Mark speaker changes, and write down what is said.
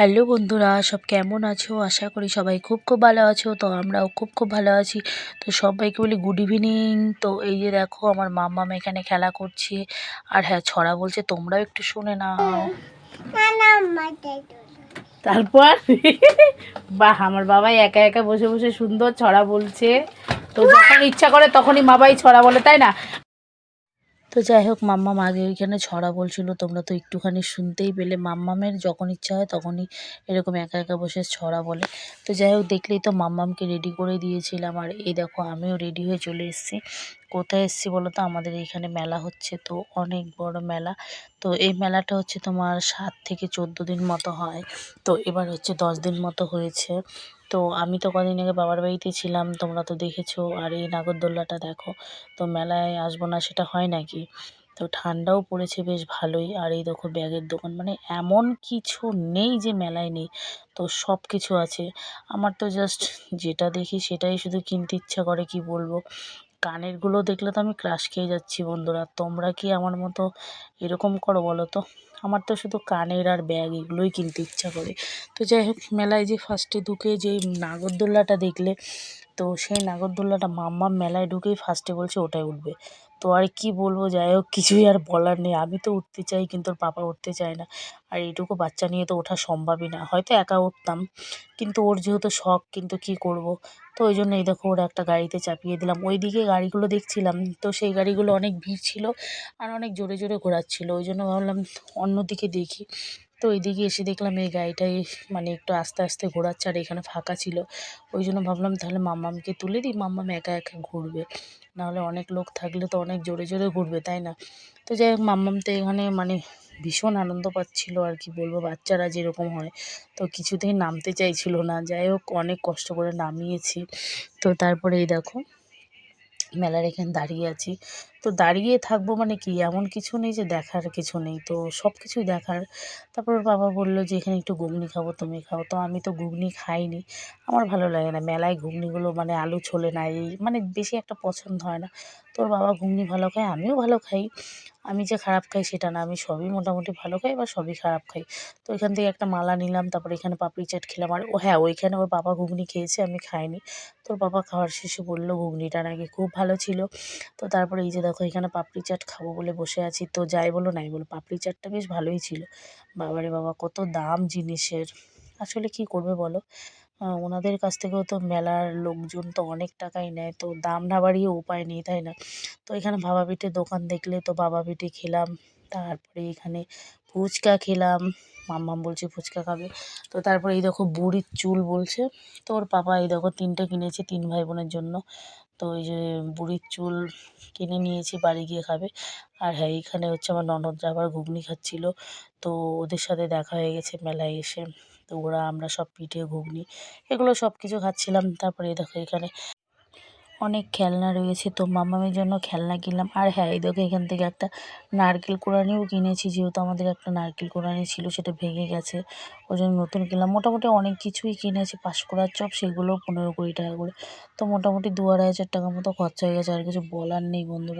Speaker 1: Hello বন্ধুরা, সব কেমন আছো? আশা করি সবাই খুব খুব ভালো আছো। তো আমরাও খুব খুব ভালো আছি। তো সবাইকে বলি গুড ইভিনিং। তো এই যে দেখো আমার মাম্মাম এখানে খেলা করছে, আর হ্যাঁ ছড়া বলছে, তোমরাও একটু শুনে নাও। তারপর বাহ, আমার বাবাই একা একা বসে বসে সুন্দর ছড়া বলছে। তো যখন ইচ্ছা করে তখনই বাবাই ছড়া বলে, তাই না? তো যাই হোক, মাম্মাম আগে ওইখানে ছড়া বলছিল, তোমরা তো একটুখানি শুনতেই পেলে। মাম্মামের যখন ইচ্ছা হয় তখনই এরকম একা একা বসে ছড়া বলে। তো যাই হোক, দেখলেই তো মাম্মামকে রেডি করে দিয়েছিলাম, আর এই দেখো আমিও রেডি হয়ে চলে এসেছি। কোথায় এসেছি বলো তো? আমাদের এইখানে মেলা হচ্ছে, তো অনেক বড় মেলা। তো এই মেলাটা হচ্ছে তোমার 7 থেকে 14 দিন মতো হয়। তো এবার হচ্ছে 10 দিন মতো হয়েছে। তো আমি তো কদিন আগে বাবার বাড়িতে ছিলাম, তোমরা তো দেখেছো। আর এই নাগরদোল্লাটা দেখো। তো মেলায় আসবো না সেটা হয় নাকি? তো ঠান্ডাও পড়েছে বেশ ভালোই। আর এই দেখো ব্যাগের দোকান, মানে এমন কিছু নেই যে মেলায় নেই। তো সব কিছু আছে। আমার তো জাস্ট যেটা দেখি সেটাই শুধু কিনতে ইচ্ছা করে, কি বলবো। কানেরগুলো দেখলে তো আমি ক্রাশ খেয়ে যাচ্ছি বন্ধুরা। তোমরা কি আমার মতো এরকম করো বলো তো? আমার তো শুধু কানের আর ব্যাগ এগুলোই কিনতে ইচ্ছা করে। তো যাই হোক, মেলায় যে ফার্স্টে ঢুকে যেই নাগরদোল্লাটা দেখলে, তো সেই নাগরদোল্লাটা মাম্মাম মেলায় ঢুকেই ফার্স্টে বলছে ওটাই উঠবে। তো আর কি বলবো, যাই হোক কিছুই আর বলার নেই। আমি তো উঠতে চাই কিন্তু ওর পাপা উঠতে চায় না। আর এইটুকু বাচ্চা নিয়ে তো ওঠা সম্ভবই না, হয়তো একা উঠতাম, কিন্তু ওর যেহেতু শখ, কিন্তু কি করব। তো ওই জন্য এই দেখো ওরা একটা গাড়িতে চাপিয়ে দিলাম। ওইদিকে গাড়িগুলো দেখছিলাম, তো সেই গাড়িগুলো অনেক ভিড় ছিল আর অনেক জোরে জোরে ঘোরাচ্ছিল। ওই জন্য ভাবলাম অন্যদিকে দেখি। তো এইদিকে এসে দেখলাম এই গাড়িটাই মানে একটু আস্তে আস্তে ঘোরাচ্ছে, আর এখানে ফাঁকা ছিল। ওই জন্য ভাবলাম তাহলে মাম্মামকে তুলে দিই, মাম্মাম একা একা ঘুরবে। নাহলে অনেক লোক থাকলে তো অনেক জোরে জোরে ঘুরবে, তাই না? তো যাই হোক, মাম্মাম তো এখানে মানে ভীষণ আনন্দ পাচ্ছিল, আর কি বলবো, বাচ্চারা যেরকম হয়। তো কিছুতেই নামতে চাইছিল না। যাই হোক, অনেক কষ্ট করে নামিয়েছি। তো তারপরে এই দেখো মেলার এখানে দাঁড়িয়ে আছি। তো দাঁড়িয়ে থাকবো মানে কি, এমন কিছু নেই যে দেখার কিছু নেই, তো সব কিছুই দেখার। তারপর ওর বাবা বললো যে এখানে একটু ঘুগনি খাবো, তুমি খাও। তো আমি তো ঘুগনি খাইনি, আমার ভালো লাগে না মেলায় ঘুগনিগুলো, মানে আলু ছোলে না, এই মানে বেশি একটা পছন্দ হয় না। তো ওর বাবা ঘুগনি ভালো খায়, আমিও ভালো খাই। আমি যে খারাপ খাই সেটা না, আমি সবই মোটামুটি ভালো খাই, বা সবই খারাপ খাই। তো এখান থেকে একটা মালা নিলাম, তারপরে এখানে পাপড়ি চাট খেলাম। আর ও হ্যাঁ, ওইখানে ওর বাবা ঘুগনি খেয়েছে, আমি খাইনি। তোর বাবা খাওয়ার শেষে বললো ঘুগনিটা নাকি খুব ভালো ছিল। তো তারপরে এই যে দেখো এখানে পাপড়ি চাট খাবো বলে বসে আছি। তো যাই বলো নাই বলো, পাপড়ি চাটটা বেশ ভালোই ছিল। বাবারে বাবা, কত দাম জিনিসের! আসলে কি করবে বলো, ওনাদের কাছ থেকেও তো মেলার লোকজন তো অনেক টাকাই নেয়, তো দাম না বাড়িয়ে উপায় নেই, তাই না? তো এখানে ভাপা পিঠের দোকান দেখলে, তো ভাপা পিঠে খেলাম। তারপরে এখানে ফুচকা খেলাম, মাম্মাম বলছে ফুচকা খাবে। তো তারপরে এই দেখো বুড়ির চুল বলছে। তো ওর পাপা এই দেখো 3টে কিনেছে 3 ভাই বোনের জন্য। তো এই যে বুড়ির চুল কিনে নিয়েছি, বাড়ি গিয়ে খাবে। আর হ্যাঁ, এইখানে হচ্ছে আমার ননদরা আবার ঘুগনি খাচ্ছিল। তো ওদের সাথে দেখা হয়ে গেছে মেলায় এসে। তো আমরা সব পিঠে ঘুগনি এগুলো সব কিছু খাচ্ছিলাম। তারপরে এই দেখো এখানে অনেক খেলনা রয়েছে, তো মামামের জন্য খেলনা কিনলাম। আর হ্যাঁ, এই দেখো এখান থেকে একটা নারকেল কোড়ানিও কিনেছি, যেহেতু আমাদের একটা নারকেল কোড়ানি ছিল সেটা ভেঙে গেছে, ওই জন্য নতুন কিনলাম। মোটামুটি অনেক কিছুই কিনেছি, 5 কোড়ার চপ, সেগুলো 15-20 টাকা করে। তো মোটামুটি 2-2.5 হাজার টাকা মতো খরচা হয়ে গেছে। আর কিছু বলার নেই বন্ধুরা।